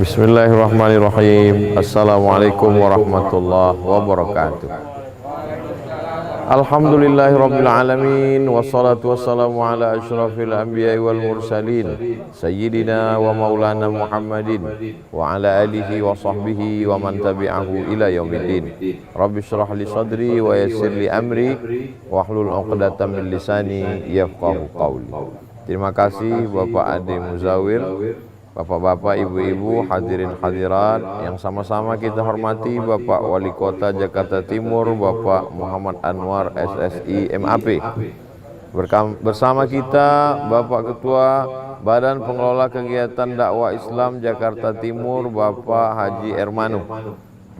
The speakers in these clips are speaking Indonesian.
Bismillahirrahmanirrahim. Assalamualaikum warahmatullahi wabarakatuh. Alhamdulillahirabbil alamin wassalatu wassalamu ala asyrafil anbiya'i wal mursalin sayyidina wa maulana Muhammadin wa ala alihi wa sahbihi wa man tabi'ahu ila yaumiddin. Rabbi shrah li sadri wa yassir li amri wahlul 'uqdatam min lisani yafqahu qawli. Terima kasih Bapak Ade Muzawir, Bapak-bapak, ibu-ibu, hadirin hadirat yang sama-sama kita hormati, Bapak Wali Kota Jakarta Timur, Bapak Muhammad Anwar SSI MAP. Bersama kita Bapak Ketua Badan Pengelola Kegiatan Dakwah Islam Jakarta Timur, Bapak Haji Ermanu.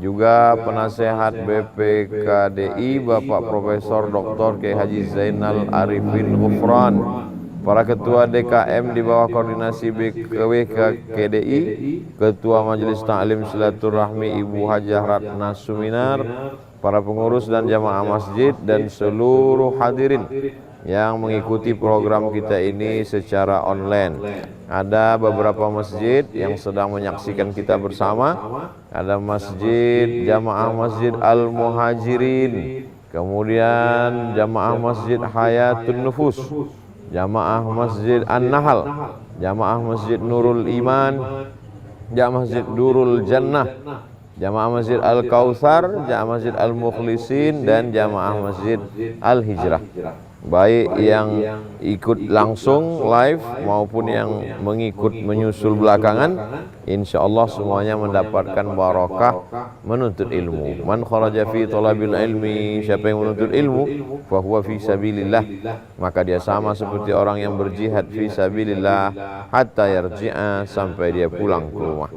Juga penasehat BPKDI, Bapak Profesor Dr. Kiai Haji Zainal Arifin Ghufran. Para ketua DKM di bawah koordinasi BKWKDI, Ketua Majelis Ta'lim Silaturahmi Ibu Hajah Ratna Suminar, para pengurus dan jamaah masjid, dan seluruh hadirin yang mengikuti program kita ini secara online. Ada beberapa masjid yang sedang menyaksikan kita bersama. Ada masjid, jamaah masjid Al-Muhajirin, kemudian jamaah masjid Hayatun Nufus, jamaah masjid An-Nahl, jamaah masjid Nurul Iman, jamaah masjid Nurul Jannah, jamaah masjid Al-Kautsar, jamaah masjid Al-Mukhlisin, dan jamaah masjid Al-Hijrah. Baik yang ikut langsung live maupun yang mengikut menyusul belakangan, insya Allah semuanya mendapatkan barakah menuntut ilmu. Man kharaja fi talabil ilmi, siapa yang menuntut ilmu, fahuwa fi sabilillah, maka dia sama seperti orang yang berjihad fi sabilillah hatta yarji'a, sampai dia pulang ke rumah.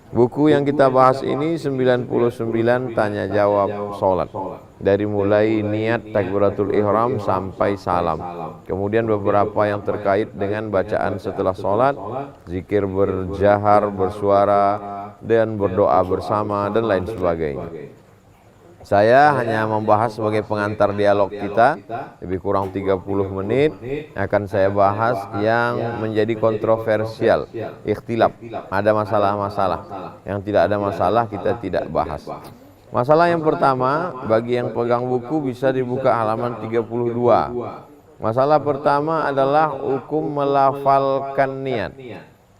Buku yang kita bahas ini 99 tanya jawab salat, dari mulai niat takbiratul ihram sampai salam. Kemudian beberapa yang terkait dengan bacaan setelah salat, zikir berjahar, bersuara, dan berdoa bersama, dan lain sebagainya. Saya hanya membahas sebagai pengantar dialog kita, lebih kurang 30 menit akan saya bahas yang menjadi kontroversial, ikhtilaf, ada masalah-masalah. Yang tidak ada masalah kita tidak bahas. Masalah yang pertama, bagi yang pegang buku bisa dibuka halaman 32. Masalah pertama adalah hukum melafalkan niat.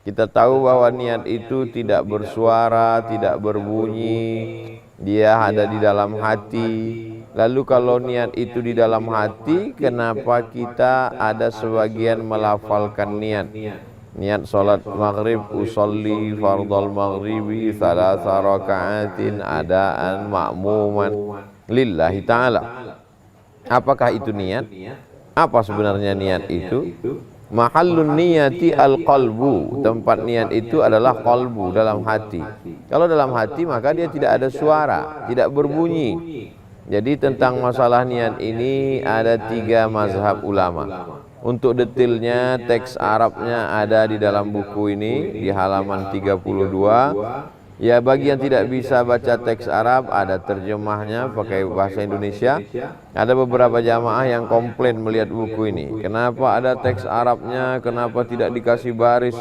Kita tahu bahwa niat itu tidak bersuara, tidak berbunyi, dia ada di dalam hati. Lalu kalau niat itu di dalam hati, kenapa kita ada sebagian melafalkan niat? Niat salat maghrib, usolli fardal maghribi thalatha raka'atin adaan ma'muman lillahi ta'ala. Apakah itu niat? Apa sebenarnya niat itu? Mahallun niyati al-qalbu, tempat niat itu adalah qalbu, dalam hati. Kalau dalam hati maka dia tidak ada suara, tidak berbunyi. Jadi tentang masalah niat ini ada 3 mazhab ulama. Untuk detailnya teks Arabnya ada di dalam buku ini di halaman 32. Ya, bagi yang tidak bisa baca teks Arab, ada terjemahnya pakai bahasa Indonesia. Ada beberapa jamaah yang komplain melihat buku ini. Kenapa ada teks Arabnya, kenapa tidak dikasih baris?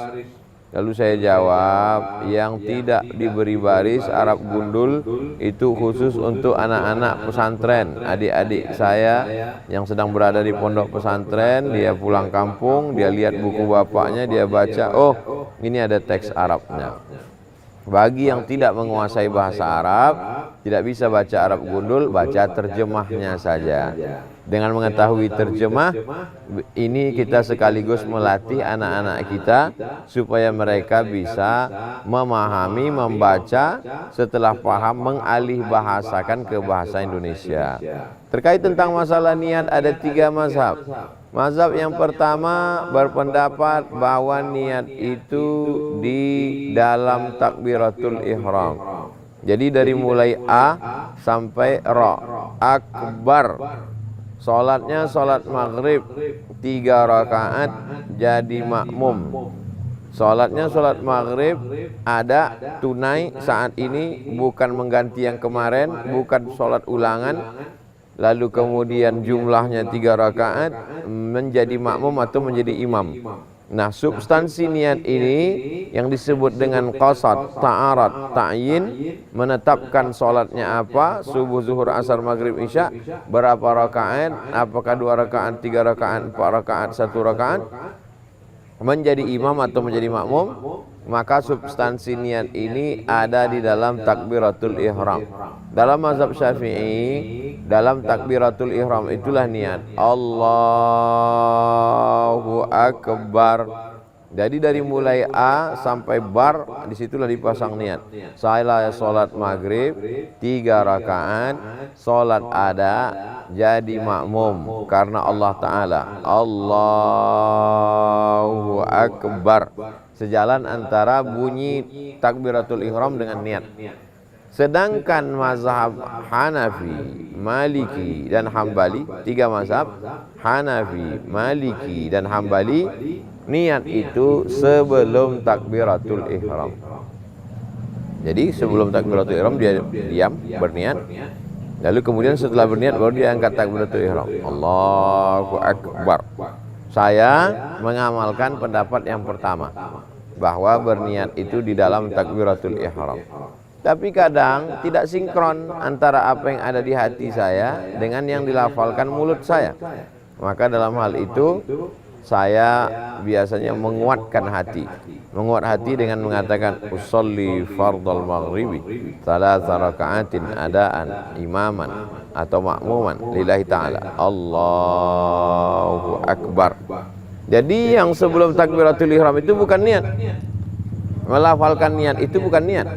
Lalu saya jawab, yang tidak diberi baris Arab gundul itu khusus untuk anak-anak pesantren, adik-adik saya yang sedang berada di pondok pesantren. Dia pulang kampung, dia lihat buku bapaknya, dia baca, oh ini ada teks Arabnya. Bagi yang tidak menguasai bahasa Arab, tidak bisa baca Arab gundul, baca terjemahnya saja. Dengan mengetahui terjemah, ini kita sekaligus melatih anak-anak kita supaya mereka bisa memahami, membaca, setelah paham mengalih bahasakan ke bahasa Indonesia. Terkait tentang masalah niat ada 3 mazhab. Mazhab yang pertama berpendapat bahwa niat itu di dalam takbiratul ihram. Jadi dari mulai A sampai Ra, akbar. Salatnya salat maghrib 3 rakaat jadi makmum. Salatnya salat maghrib ada tunai saat ini, bukan mengganti yang kemarin, bukan salat ulangan. Lalu kemudian jumlahnya 3 rakaat, menjadi makmum atau menjadi imam. Nah, substansi niat ini yang disebut dengan qasad, ta'arad, ta'yin, menetapkan solatnya apa, subuh, zuhur, asar, maghrib, isya, berapa rakaat, apakah 2 rakaat, 3 rakaat, 4 rakaat, 1 rakaat, menjadi imam atau menjadi makmum, maka substansi niat ini ada di dalam takbiratul ihram. Dalam mazhab Syafi'i, dalam takbiratul ihram itulah niat Allahu Akbar. Jadi dari mulai A sampai bar, disitulah dipasang niat. Saya sholat maghrib 3 rakaat, sholat ada, jadi makmum karena Allah Ta'ala. Allahu Akbar. Sejalan antara bunyi takbiratul ihram dengan niat. Sedangkan mazhab Hanafi, Maliki dan Hambali, 3 mazhab, Hanafi, Maliki dan Hambali, niat itu sebelum takbiratul ihram. Jadi sebelum takbiratul ihram dia diam berniat, lalu kemudian setelah berniat baru dia angkat takbiratul ihram. Allahu Akbar. Saya mengamalkan pendapat yang pertama, bahwa berniat itu di dalam takbiratul ihram. Tapi kadang tidak sinkron antara apa yang ada di hati saya dengan yang dilafalkan mulut saya. Maka dalam hal itu saya biasanya menguatkan hati. Menguat hati dengan mengatakan usolli fardal maghribi 3 raka'atin adaan imaman atau makmuman lillahi ta'ala. Allahu Akbar. Jadi yang sebelum takbiratul ihram itu bukan niat. Melafalkan niat itu bukan niat.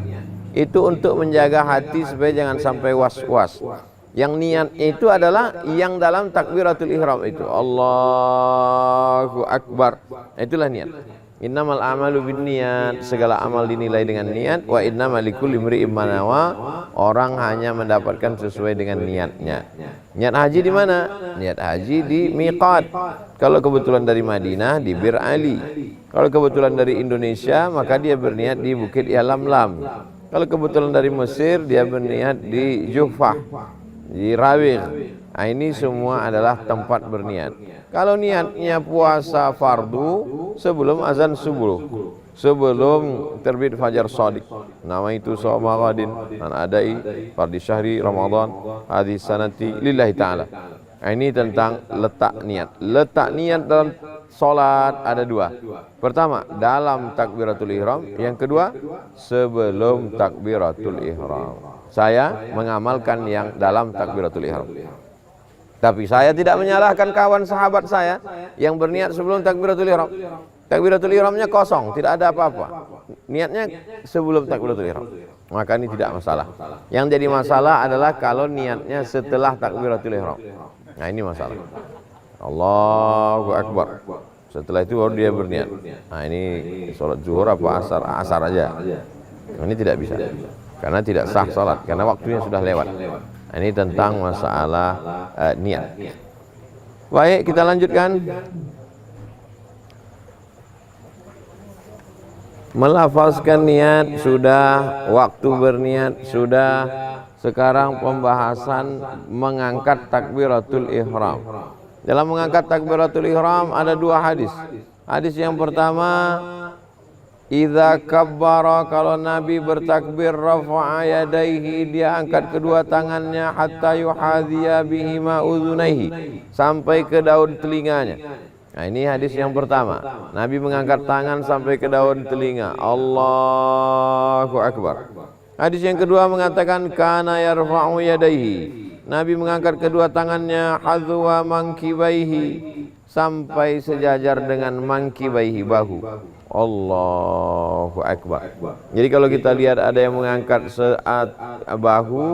Itu untuk menjaga hati supaya jangan sampai was-was. Yang niat itu adalah yang dalam takbiratul ihram itu. Allahu Akbar. Itulah niat. Innamal a'malu binniyat. Segala amal dinilai dengan niat. Wa innamal likulli imri'in ma nawa. Orang hanya mendapatkan sesuai dengan niatnya. Niat haji di mana? Niat haji di miqat. Kalau kebetulan dari Madinah, di Bir Ali. Kalau kebetulan dari Indonesia, maka dia berniat di Bukit Yalamlam. Kalau kebetulan dari Mesir, dia berniat di Juhfah, di Rawih. Nah, ini semua adalah tempat berniat. Kalau niatnya puasa fardu sebelum azan subuh, sebelum terbit fajar shadiq, nama itu shawma ghadin an adai fardi syahri Ramadan hadis sanati lillahi ta'ala. Nah, ini tentang letak niat. Letak niat dalam solat ada 2. Pertama, dalam takbiratul ihram. Yang kedua, sebelum takbiratul ihram. Saya mengamalkan yang dalam takbiratul ihram. Tapi saya tidak menyalahkan kawan sahabat saya yang berniat sebelum takbiratul ihram. Takbiratul ihramnya kosong, tidak ada apa-apa. Niatnya sebelum takbiratul ihram. Maka ini tidak masalah. Yang jadi masalah adalah kalau niatnya setelah takbiratul ihram. Nah, ini masalah. Allahu Akbar. Setelah itu baru dia berniat. Nah, ini sholat zuhur apa asar? Asar aja. Ini tidak bisa. Karena tidak sah sholat. Karena waktunya sudah lewat. Nah, ini tentang masalah niat. Baik, kita lanjutkan. Melafazkan niat sudah, waktu berniat sudah. Sekarang pembahasan mengangkat takbiratul ihram. Dalam mengangkat takbiratul ihram ada 2 hadis. Hadis yang pertama, idza kabbara, kalau Nabi bertakbir, rafa'a yadaihi, dia angkat kedua tangannya, hatta yuhadhiya bihima udhunaihi, sampai ke daun telinganya. Nah, ini hadis yang pertama. Nabi mengangkat tangan sampai ke daun telinga. Allahu Akbar. Hadis yang kedua mengatakan kana yarfa'u yadaihi. Nabi mengangkat kedua tangannya hadwa mankibaihi, sampai sejajar dengan mankibaihi, bahu. Allahu Akbar. Jadi kalau kita lihat ada yang mengangkat bahu,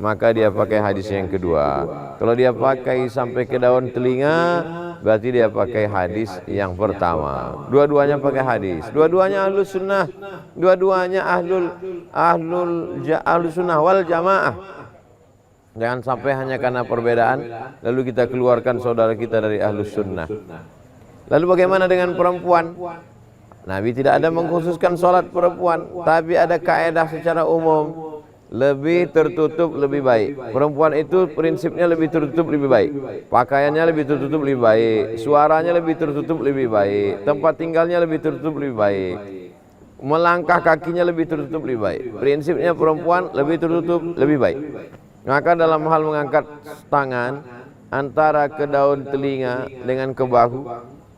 maka dia pakai hadis yang kedua. Kalau dia pakai sampai ke daun telinga, berarti dia pakai hadis yang pertama. Dua-duanya pakai hadis. Dua-duanya ahlus sunnah. Dua-duanya ahlus sunnah wal jamaah. Jangan sampai hanya karena perbedaan lalu kita keluarkan saudara kita dari ahlus sunnah. Lalu bagaimana dengan perempuan? Nabi tidak ada mengkhususkan sholat perempuan, tapi ada kaedah secara umum. lebih tertutup lebih baik. Perempuan itu prinsipnya lebih tertutup lebih baik. Pakaiannya lebih tertutup lebih baik. Suaranya lebih tertutup lebih baik. Tempat tinggalnya lebih tertutup lebih baik. Melangkah kakinya lebih tertutup lebih baik. Prinsipnya perempuan lebih tertutup lebih baik. Maka dalam hal mengangkat tangan antara ke daun telinga dengan ke bahu,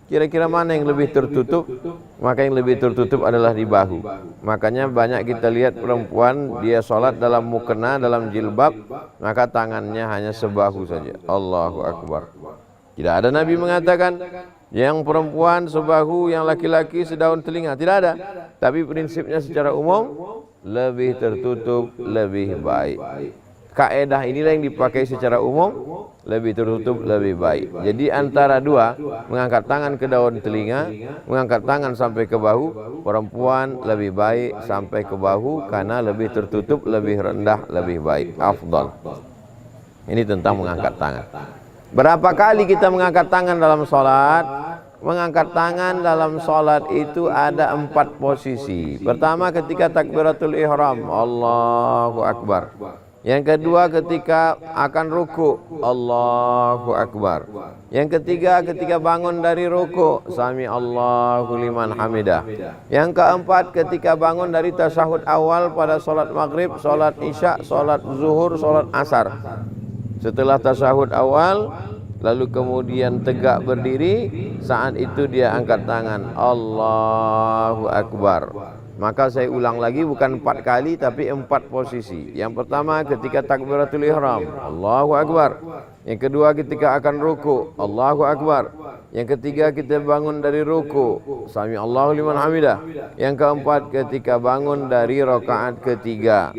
kira-kira mana yang lebih tertutup? Maka yang lebih tertutup adalah di bahu. Makanya banyak kita lihat perempuan dia sholat dalam mukena, dalam jilbab, maka tangannya hanya sebahu saja. Allahu Akbar. Tidak ada Nabi mengatakan yang perempuan sebahu, yang laki-laki sedaun telinga. Tidak ada. Tapi prinsipnya secara umum lebih tertutup lebih baik. Kaedah inilah yang dipakai secara umum, lebih tertutup lebih baik. Jadi antara dua, mengangkat tangan ke daun telinga, mengangkat tangan sampai ke bahu, perempuan lebih baik sampai ke bahu karena lebih tertutup, lebih rendah, lebih baik, afdal. Ini tentang mengangkat tangan. Berapa kali kita mengangkat tangan dalam sholat? Mengangkat tangan dalam sholat itu ada 4 posisi. Pertama ketika takbiratul ihram, Allahu Akbar. Yang kedua ketika akan ruku, Allahu Akbar. Yang ketiga ketika bangun dari ruku, Sami Allahu liman hamidah. Yang keempat ketika bangun dari tasyahud awal pada solat maghrib, solat isya, solat zuhur, solat asar. Setelah tasyahud awal, lalu kemudian tegak berdiri, saat itu dia angkat tangan, Allahu Akbar. Maka saya ulang lagi, bukan 4 kali tapi 4 posisi. Yang pertama ketika takbiratul ihram, Allahu Akbar. Yang kedua ketika akan ruku, Allahu Akbar. Yang ketiga kita bangun dari ruku, Sami Allahu liman hamidah. Yang keempat ketika bangun dari rakaat ketiga,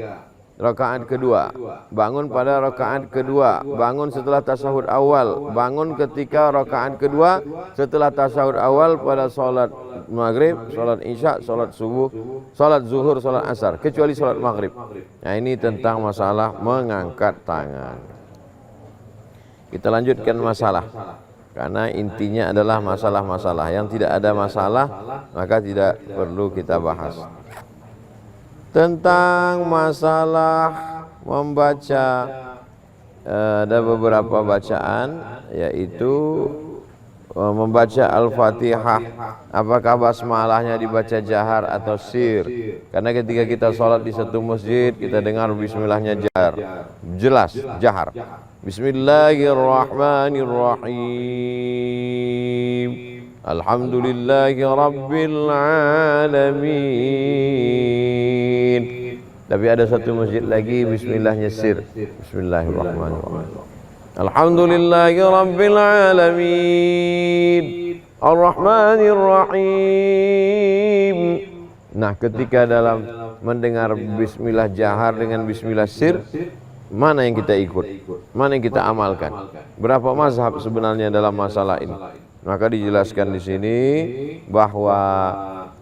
rakaat kedua, bangun pada rakaat kedua, bangun setelah tasyahud awal, bangun ketika rakaat kedua setelah tasyahud awal pada solat maghrib, solat isya, solat subuh, solat zuhur, solat asar, kecuali solat maghrib. Nah ini tentang masalah mengangkat tangan. Kita lanjutkan masalah, karena intinya adalah masalah-masalah. Yang tidak ada masalah maka tidak perlu kita bahas. Tentang masalah membaca, ada beberapa bacaan, yaitu membaca Al-Fatihah. Apakah basmalahnya dibaca jahar atau sir? Karena ketika kita sholat di satu masjid, kita dengar bismillahnya jahar, jelas jahar. Bismillahirrahmanirrahim. Alhamdulillahi Rabbil Alamin. Tapi ada satu masjid lagi bismillahnya sir. Bismillahirrahmanirrahim. Alhamdulillahi Rabbil Alamin. Ar-Rahmanir-Rahim. Nah ketika dalam mendengar bismillah jahar dengan bismillah sir, mana yang kita ikut? Mana yang kita amalkan? Berapa mazhab sebenarnya dalam masalah ini? Maka dijelaskan di sini bahwa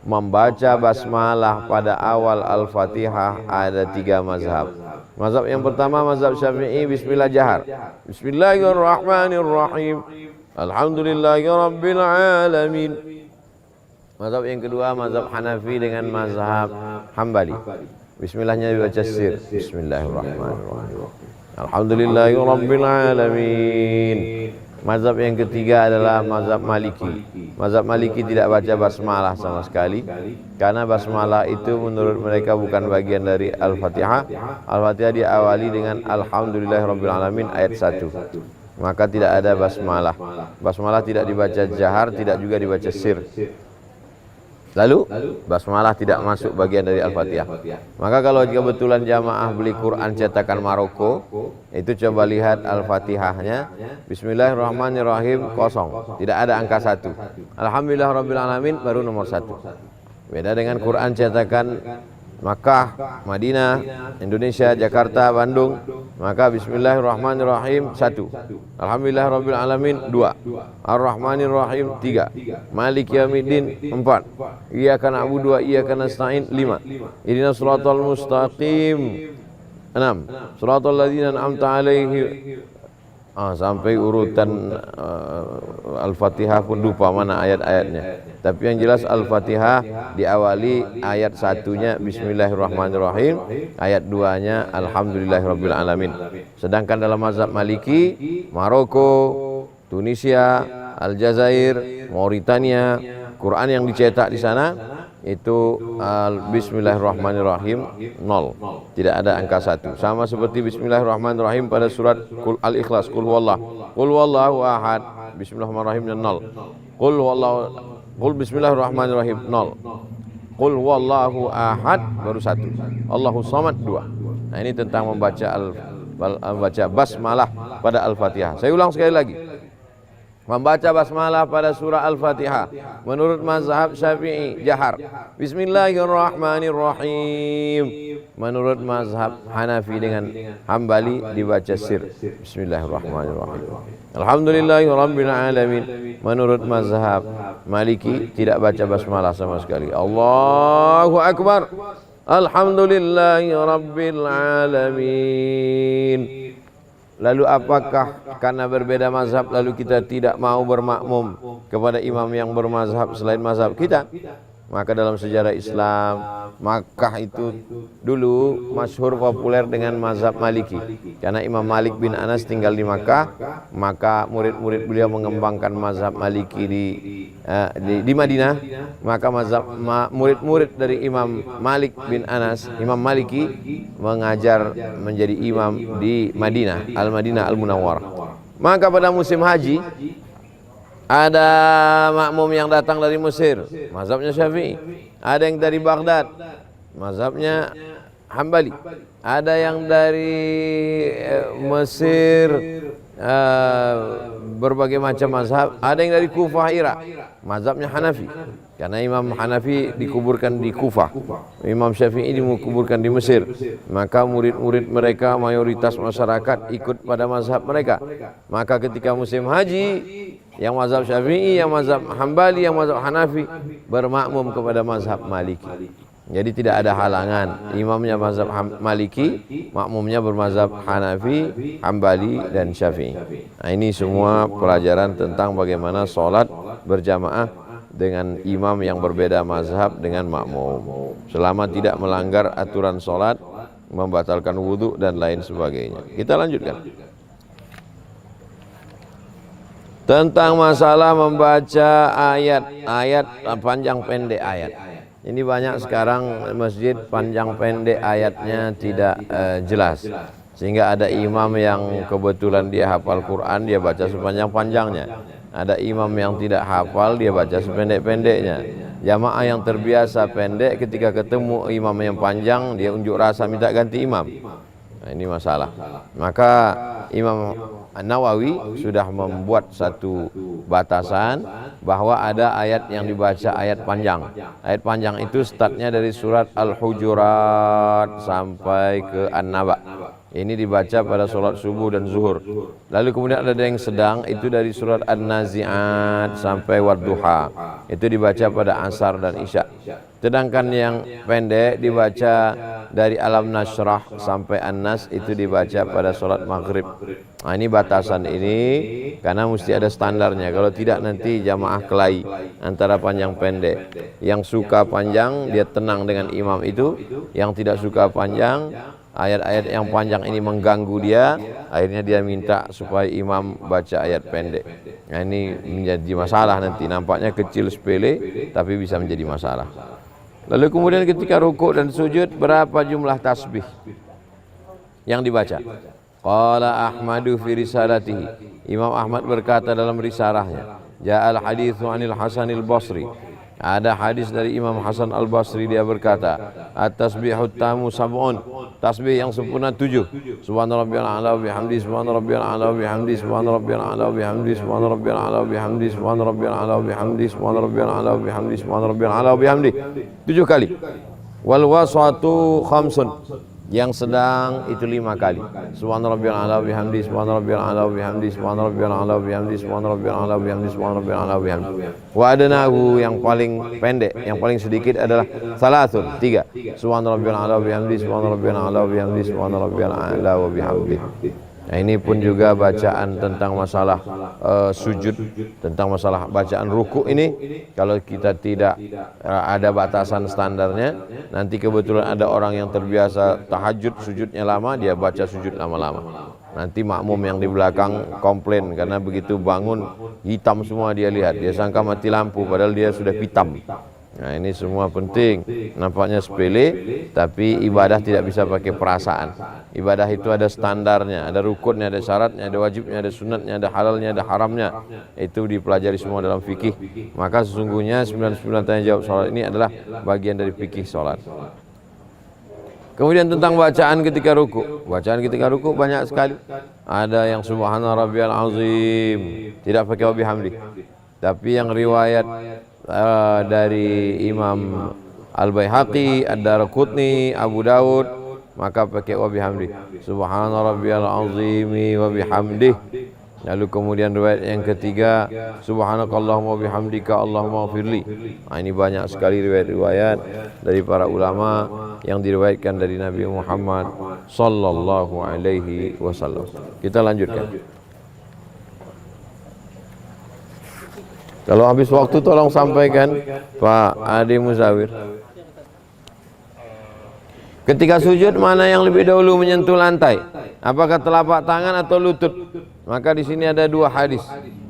membaca basmalah pada awal Al-Fatihah ada 3 mazhab. Mazhab yang pertama mazhab Syafi'i, bismillah jahar. Bismillahirrahmanirrahim. Alhamdulillahi Rabbil Alamin. Mazhab yang kedua mazhab Hanafi dengan mazhab Hambali. Bismillahnya dibaca sir. Bismillahirrahmanirrahim. Alhamdulillahi Rabbil Alamin. Mazhab yang ketiga adalah mazhab Maliki. Mazhab Maliki tidak baca basmalah sama sekali, karena basmalah itu menurut mereka bukan bagian dari Al-Fatihah. Al-Fatihah diawali dengan Alhamdulillahirabbil alamin ayat 1. Maka tidak ada basmalah. Basmalah tidak dibaca jahar, tidak juga dibaca sir. Lalu basmalah tidak masuk bagian dari Al-Fatihah. Maka kalau kebetulan jamaah beli Quran cetakan Maroko, itu coba lihat Al-Fatihahnya, Bismillahirrahmanirrahim kosong, tidak ada angka 1. Alhamdulillah Rabbil Alamin baru nomor 1. Beda dengan Quran cetakan Makkah, Madinah, Indonesia, Jakarta, Bandung, maka Bismillahirrahmanirrahim 1, Alhamdulillah Rabbil Alamin 2, Ar-Rahmanirrahim 3, Malik Yaumiddin 4, Iyyaka na'budu wa iyyaka nasta'in 5, Ihdinas siratal mustaqim 6, Siratal ladzina an'amta 'alaihim sampai urutan Al-Fatihah pun lupa mana ayat-ayatnya. Tapi yang jelas Al-Fatihah diawali ayat satunya Bismillahirrahmanirrahim, ayat 2-nya Alhamdulillahirabbil alamin. Sedangkan dalam mazhab Maliki, Maroko, Tunisia, Aljazair, Mauritania, Quran yang dicetak di sana itu Bismillahirrahmanirrahim 0, tidak ada angka 1. Sama seperti Bismillahirrahmanirrahim pada surat Al-Ikhlas, Qul huwallahu ahad, Bismillahirrahmanirrahim 0. Qul Bismillahirrahmanirrahim 0. Qul huwallahu ahad baru 1. Allahus samad 2. Nah, ini tentang membaca basmalah pada Al-Fatihah. Saya ulang sekali lagi. Membaca basmalah pada surah Al-Fatihah menurut mazhab Syafi'i jahar, Bismillahirrahmanirrahim. Menurut mazhab Hanafi dengan Hambali dibaca sir, Bismillahirrahmanirrahim. Alhamdulillahirabbil alamin. Menurut mazhab Maliki tidak baca basmalah sama sekali. Allahu akbar, alhamdulillahirabbil alamin. Lalu apakah karena berbeda mazhab lalu kita tidak mau bermakmum kepada imam yang bermazhab selain mazhab kita? Maka dalam sejarah Islam, Makkah itu dulu masyhur populer dengan mazhab Maliki. Karena Imam Malik bin Anas tinggal di Makkah, maka murid-murid beliau mengembangkan mazhab Maliki di Madinah. Maka mazhab murid-murid dari Imam Malik bin Anas, Imam Maliki, mengajar menjadi imam di Madinah, Al-Madinah Al-Munawwarah. Maka pada musim haji ada makmum yang datang dari Mesir, mazhabnya Syafi'i. Ada yang dari Baghdad, mazhabnya Hambali. Ada yang dari Mesir, berbagai macam mazhab. Ada yang dari Kufah, Irak, mazhabnya Hanafi. Karena Imam Hanafi dikuburkan di Kufah, Imam Syafi'i dikuburkan di Mesir. Maka murid-murid mereka, mayoritas masyarakat ikut pada mazhab mereka. Maka ketika musim haji, yang mazhab Syafi'i, yang mazhab Hambali, yang mazhab Hanafi bermakmum kepada mazhab Maliki. Jadi tidak ada halangan, imamnya mazhab Maliki, makmumnya bermazhab Hanafi, Hambali dan Syafi'i. Nah, ini semua pelajaran tentang bagaimana sholat berjamaah dengan imam yang berbeda mazhab dengan makmum, selama tidak melanggar aturan sholat, membatalkan wudhu dan lain sebagainya. Kita lanjutkan tentang masalah membaca ayat panjang pendek ayat. Ini banyak sekarang masjid panjang pendek ayatnya tidak jelas, sehingga ada imam yang kebetulan dia hafal Quran, dia baca sepanjang-panjangnya. Ada imam yang tidak hafal, dia baca sependek-pendeknya. Jamaah yang terbiasa pendek, ketika ketemu imam yang panjang, dia unjuk rasa minta ganti imam. Nah, ini masalah. Maka Imam Nawawi sudah membuat satu batasan bahwa ada ayat yang dibaca ayat panjang. Ayat panjang itu startnya dari surat Al-Hujurat sampai ke An-Naba. Ini dibaca pada sholat subuh dan zuhur. Lalu kemudian ada yang sedang, itu dari surat An-Nazi'at sampai Wadduha. Itu dibaca pada asar dan isya. Sedangkan yang pendek dibaca dari Alam Nashrah sampai An-Nas, itu dibaca pada sholat maghrib. Nah, ini batasan ini karena mesti ada standarnya. Kalau tidak nanti jamaah kelahi antara panjang pendek. Yang suka panjang dia tenang dengan imam itu, yang tidak suka panjang, ayat-ayat yang panjang ini mengganggu dia, akhirnya dia minta supaya imam baca ayat pendek. Nah, ini menjadi masalah nanti. Nampaknya kecil sepele tapi bisa menjadi masalah. Lalu kemudian ketika rukuk dan sujud, berapa jumlah tasbih yang dibaca? Qala Ahmadu fi risalatihi. Imam Ahmad berkata dalam risalahnya, Ja'al hadithu anil Hasanil Basri. Ada hadis dari Imam Hasan Al-Basri, dia berkata, at-tasbihut tamu sab'un. Tasbih yang sempurna 7. Subhana rabbiyal a'la wa bihamdi, subhana rabbiyal a'la wa bihamdi, subhana rabbiyal a'la wa bihamdi, subhana rabbiyal a'la wa bihamdi, subhana rabbiyal a'la wa bihamdi, subhana rabbiyal a'la wa bihamdi, subhana rabbiyal a'la wa bihamdi. 7 kali. Wal wasatu khamsun. Yang sedang itu 5 kali. Subhana rabbiyal a'la wa bihamdi, subhana rabbiyal a'la wa bihamdi, subhana rabbiyal a'la wa bihamdi, subhana rabbiyal a'la wa bihamdi, subhana rabbiyal a'la wa bihamdi. Wa adnahu, yang paling pendek, yang paling sedikit adalah salatun, 3. Subhana rabbiyal a'la wa bihamdi, subhana rabbiyal a'la wa bihamdi, subhana rabbiyal a'la wa bihamdi. Nah, ini pun juga bacaan tentang masalah sujud, tentang masalah bacaan ruku ini. Kalau kita tidak ada batasan standarnya, nanti kebetulan ada orang yang terbiasa tahajud sujudnya lama, dia baca sujud lama-lama. Nanti makmum yang di belakang komplain karena begitu bangun hitam semua dia lihat, dia sangka mati lampu padahal dia sudah hitam. Nah, ini semua penting. Nampaknya sepele, tapi ibadah tidak bisa pakai perasaan. Ibadah itu ada standarnya, ada rukunnya, ada syaratnya, ada wajibnya, ada sunatnya, ada halalnya, ada haramnya. Itu dipelajari semua dalam fikih. Maka sesungguhnya 99 tanya jawab salat ini adalah bagian dari fikih salat. Kemudian tentang bacaan ketika ruku. Bacaan ketika ruku banyak sekali. Ada yang subhana rabbiyal azim, tidak pakai wa bihamdi. Tapi yang riwayat dari Imam Al-Baihaqi, Ad-Darqutni, Abu Dawud, maka pakai wa bihamdi. Subhana rabbiyal azimi wa bihamdih. Lalu kemudian riwayat yang ketiga, subhanakallahumma wa bihamdika Allahumma firli. Nah, ini banyak sekali riwayat-riwayat dari para ulama yang diriwayatkan dari Nabi Muhammad sallallahu alaihi wasallam. Kita lanjutkan. Kalau habis waktu tolong sampaikan Pak Adi Musawir. Ketika sujud mana yang lebih dahulu menyentuh lantai? Apakah telapak tangan atau lutut? Maka di sini ada dua hadis.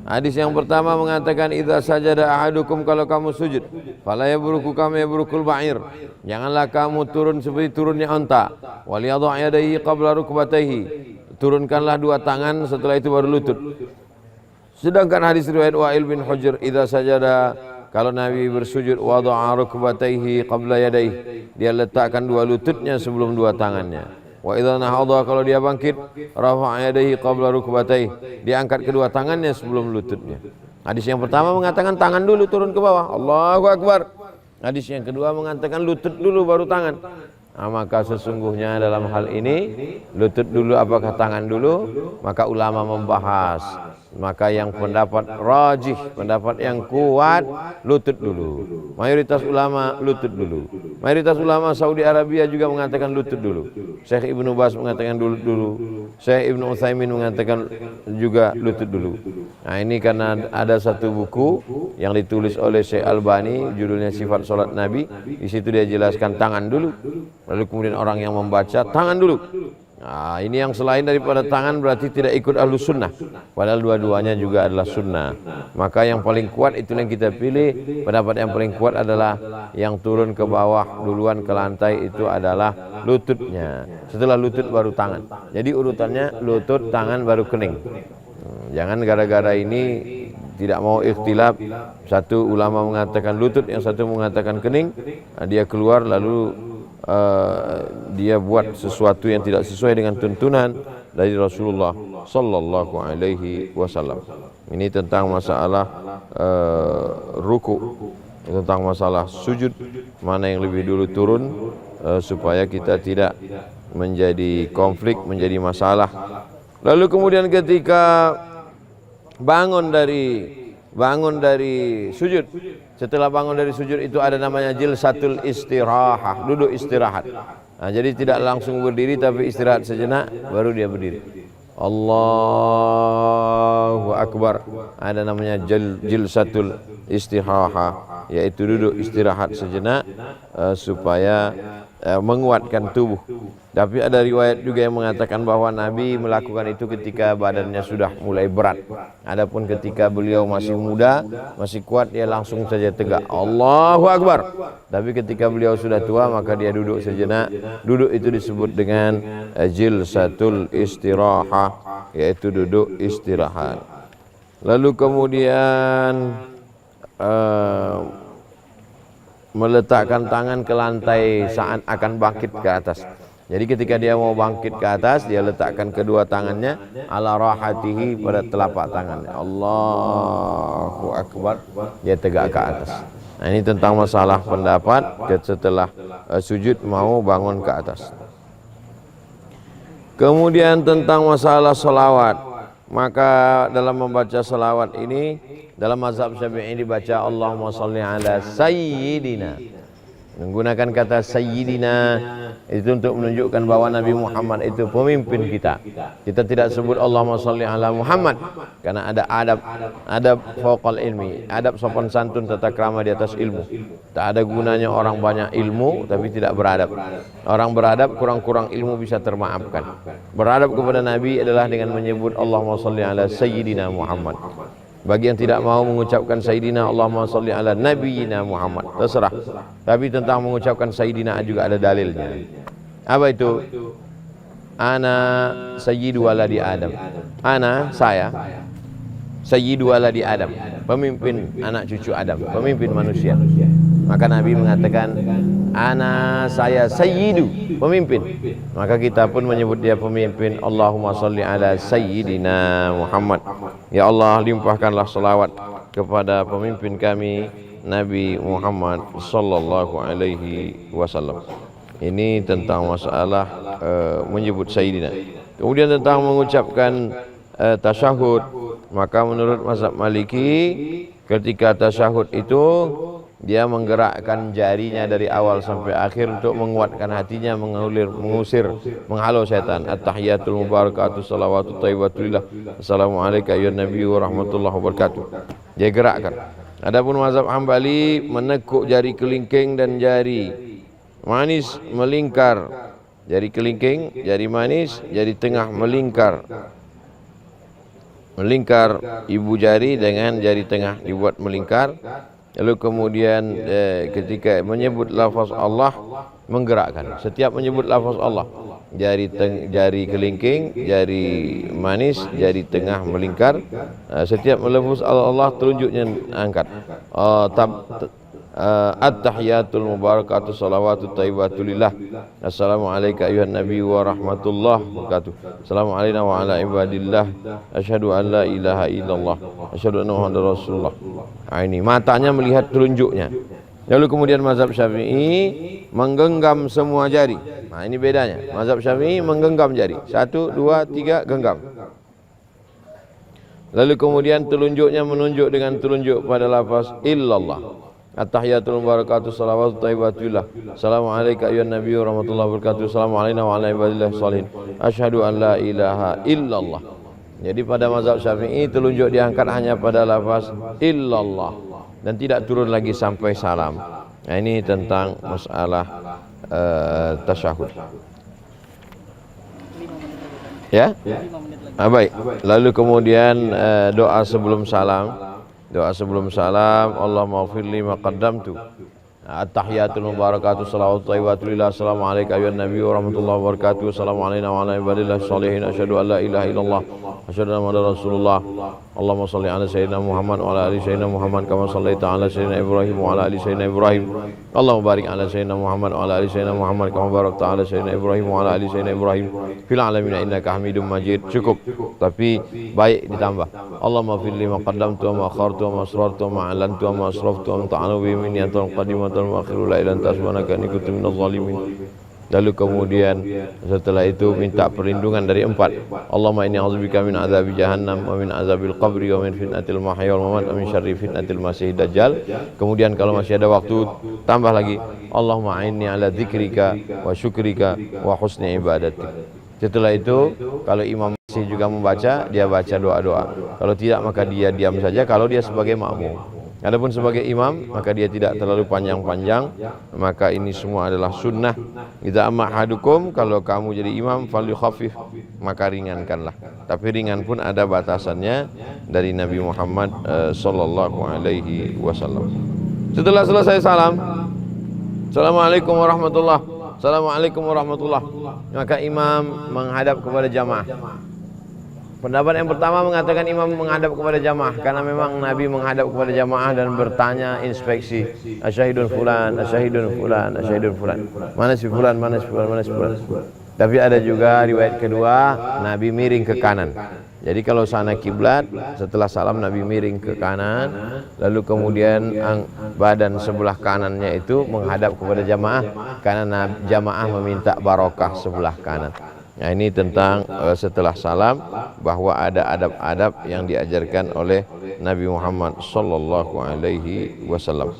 Hadis yang pertama mengatakan idza sajada ahadukum, kalau kamu sujud, fala yabruku kama yabrukul ba'ir. Janganlah kamu turun seperti turunnya unta. Wal yadha' yadayhi qabla rukbatayhi. Turunkanlah dua tangan, setelah itu baru lutut. Sedangkan hadis riwayat Wa'il bin Hujr, idza sajada, kalau Nabi bersujud, wada'a rukbatayhi qabla yadayhi, dia letakkan dua lututnya sebelum dua tangannya. Wa idza nahadha, kalau dia bangkit, rafa'a yadayhi qabla rukbatayhi, dia angkat kedua tangannya sebelum lututnya. Hadis yang pertama mengatakan tangan dulu turun ke bawah, Allahu Akbar. Hadis yang kedua mengatakan lutut dulu baru tangan. Nah, maka sesungguhnya dalam hal ini lutut dulu apakah tangan dulu, maka ulama membahas. Maka yang pendapat rajih, pendapat yang kuat, lutut dulu. Mayoritas ulama lutut dulu. Mayoritas ulama Saudi Arabia juga mengatakan lutut dulu. Syekh Ibnu Baz mengatakan lutut dulu. Syekh Ibnu Utsaimin mengatakan juga lutut dulu. Nah, ini karena ada satu buku yang ditulis oleh Syekh Albani, judulnya Sifat Salat Nabi. Di situ dia jelaskan tangan dulu. Lalu kemudian orang yang membaca tangan dulu. Nah, ini yang selain daripada tangan berarti tidak ikut ahlus sunnah. Padahal dua-duanya juga adalah sunnah. Maka yang paling kuat itu yang kita pilih. Pendapat yang paling kuat adalah yang turun ke bawah duluan ke lantai itu adalah lututnya. Setelah lutut baru tangan. Jadi urutannya lutut, tangan, baru kening. Jangan gara-gara ini tidak mau ikhtilaf. Satu ulama mengatakan lutut, yang satu mengatakan kening. Nah, dia keluar lalu dia buat sesuatu yang tidak sesuai dengan tuntunan dari Rasulullah sallallahu alaihi wasallam. Ini tentang masalah ruku, tentang masalah sujud, mana yang lebih dulu turun supaya kita tidak menjadi konflik, menjadi masalah. Lalu kemudian ketika bangun dari sujud, setelah bangun dari sujud itu ada namanya jilsatul istirahah, duduk istirahat. Nah, jadi tidak langsung berdiri tapi istirahat sejenak baru dia berdiri. Allahu Akbar. Ada namanya jilsatul istirahah, yaitu duduk istirahat sejenak supaya menguatkan tubuh. Tapi ada riwayat juga yang mengatakan bahwa Nabi melakukan itu ketika badannya sudah mulai berat. Adapun ketika beliau masih muda, masih kuat, dia langsung saja tegak, Allahu Akbar. Tapi ketika beliau sudah tua maka dia duduk sejenak. Duduk itu disebut dengan jilsatul istirahah, yaitu duduk istirahat. Lalu kemudian meletakkan tangan ke lantai saat akan bangkit ke atas. Jadi ketika dia mau bangkit ke atas, dia letakkan kedua tangannya ala rahatihi, pada telapak tangannya. Allahu Akbar, dia tegak ke atas. Nah, ini tentang masalah pendapat setelah sujud mau bangun ke atas. Kemudian tentang masalah salawat. Maka dalam membaca salawat ini, dalam mazhab Syafi'i dibaca Allahumma shalli ala sayyidina. Menggunakan kata sayyidina itu untuk menunjukkan bahwa Nabi Muhammad itu pemimpin kita. Kita tidak sebut Allahumma sholli ala Muhammad karena ada adab fauqal ilmi, adab sopan santun tata krama di atas ilmu. Tak ada gunanya orang banyak ilmu tapi tidak beradab. Orang beradab kurang-kurang ilmu bisa termaafkan. Beradab kepada Nabi adalah dengan menyebut Allahumma sholli ala sayyidina Muhammad. Bagi yang tidak mau mengucapkan Sayyidina Allahumma sholli ala Nabiyyina Muhammad, terserah. Tapi tentang mengucapkan Sayyidina juga ada dalilnya. Apa itu? Ana sayyidu waladi Adam. Ana, saya, sayyidu waladi Adam, pemimpin anak cucu Adam, pemimpin manusia. Maka Nabi mengatakan, ana, saya sayyidu, pemimpin. Maka kita pun menyebut dia pemimpin. Allahumma sholli ala sayyidina Muhammad. Ya Allah, limpahkanlah salawat kepada pemimpin kami Nabi Muhammad sallallahu alaihi wasallam. Ini tentang masalah menyebut sayyidina. Kemudian tentang mengucapkan tasyahud, maka menurut mazhab Maliki ketika tasyahud itu dia menggerakkan jarinya dari awal sampai akhir untuk menguatkan hatinya, mengusir, menghalau setan. At-tahiyatul mubarakatuh salawatu thayyibatulillah. Assalamualaikum ya Nabi wa rahmatullahi wabarakatuh. Dia gerakkan. Adapun mazhab Hambali menekuk jari kelingking dan jari manis melingkar. Jari kelingking, jari manis, jari tengah melingkar. Melingkar ibu jari dengan jari tengah dibuat melingkar. Lalu kemudian ketika menyebut lafaz Allah menggerakkan. Setiap menyebut lafaz Allah, jari kelingking, jari manis, jari tengah melingkar. Setiap melafaz Allah telunjuknya angkat. At-tahiyatul mubarakatuh salawatu thayyibatulillah. Assalamualaikum ayuhan nabi wa rahmatullahi wabarakatuh. Assalamualaikum wa ala ibadillah. Asyhadu an la ilaha illallah. Asyhadu anna muhammadar rasulullah. Ini matanya melihat telunjuknya. Lalu kemudian mazhab Syafi'i menggenggam semua jari. Nah, ini bedanya. Mazhab Syafi'i menggenggam jari. 1, 2, 3 genggam. Lalu kemudian telunjuknya menunjuk dengan telunjuk pada lafaz illallah. At-tahiyatul mubarakatuh salawatu thayyibatulillah. Assalamualaikum ayuhan nabi wa rahmatullahi wabarakatuh. Assalamualaikum wa ala ibadillah sholihin. Asyhadu an la ilaha illallah. Jadi pada mazhab Syafi'i telunjuk diangkat hanya pada lafaz illallah dan tidak turun lagi sampai salam. Nah, ini tentang masalah tasyahud. Ya? Baik. Lalu kemudian doa sebelum salam. Doa sebelum salam, Allahumma ighfirli ma qaddamtu. At-tahiyatul mubarakatuh salawatu thayyibatulillah. Assalamualaikum ayuhan nabi wa rahmatullahi wabarakatuh. Assalamualaikum wa ala ibadillah sholihin. Asyhadu an la ilaha illallah. Asyhadu anna muhammadar rasulullah. Allahumma shalli ala sayyidina Muhammad wa ala ali sayyidina Muhammad kama shallaita ala sayyidina Ibrahim wa ala ali sayyidina Ibrahim. Allahumma barik ala sayyidina Muhammad wa ala ali sayyidina Muhammad kama barakta ala sayyidina Ibrahim wa ala ali sayyidina Ibrahim fil alamin innaka Hamidum Majid. Cukup, tapi baik ditambah. Allahumma ighfirli ma qaddamtu wa ma akhartu wa ma asrartu wa ma a'lantu wa ma asraftu wa anta a'lamu bi minni anta qadimatan wa akhiru la ilaha illa anta subhanaka inni kuntu minadh dhalimin. Lalu kemudian setelah itu minta perlindungan dari 4. Allahumma inni a'udzubika min azabi jahannam wa min azabil qabri wa min fitnatil mahya wal mamat wa min syarri fitnatil masih dajjal. Kemudian kalau masih ada waktu tambah lagi Allahumma a'inni ala dzikrika wa syukrika wa husni ibadatik. Setelah itu kalau imam masih juga membaca, dia baca doa-doa. Kalau tidak maka dia diam saja kalau dia sebagai makmum. Adapun sebagai imam maka dia tidak terlalu panjang-panjang, maka ini semua adalah sunnah. Idza amma ahadukum, kalau kamu jadi imam falyukhaffif, maka ringankanlah. Tapi ringan pun ada batasannya dari Nabi Muhammad sallallahu alaihi wasallam. Setelah selesai salam, Assalamualaikum warahmatullahi wabarakatuh. Assalamualaikum warahmatullahi wabarakatuh. Maka imam menghadap kepada jamaah. Pendapat yang pertama mengatakan imam menghadap kepada jamaah karena memang Nabi menghadap kepada jamaah dan bertanya, inspeksi, asyahidun fulan, asyahidun fulan, asyahidun fulan. Mana si fulan, mana si fulan, mana si fulan. Tapi ada juga riwayat kedua, Nabi miring ke kanan. Jadi kalau sana kiblat, setelah salam Nabi miring ke kanan, lalu kemudian badan sebelah kanannya itu menghadap kepada jamaah karena jamaah meminta barokah sebelah kanan. Nah, ini tentang setelah salam bahwa ada adab-adab yang diajarkan oleh Nabi Muhammad sallallahu alaihi wasallam.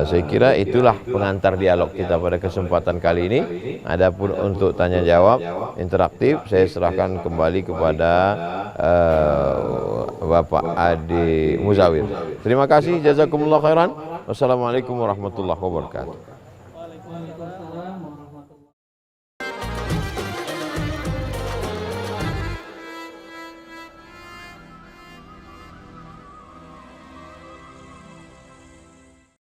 Saya kira itulah pengantar dialog kita pada kesempatan kali ini. Adapun untuk tanya jawab interaktif, saya serahkan kembali kepada Bapak Ade Muzawir. Terima kasih, jazakumullah khairan. Wassalamualaikum warahmatullahi wabarakatuh.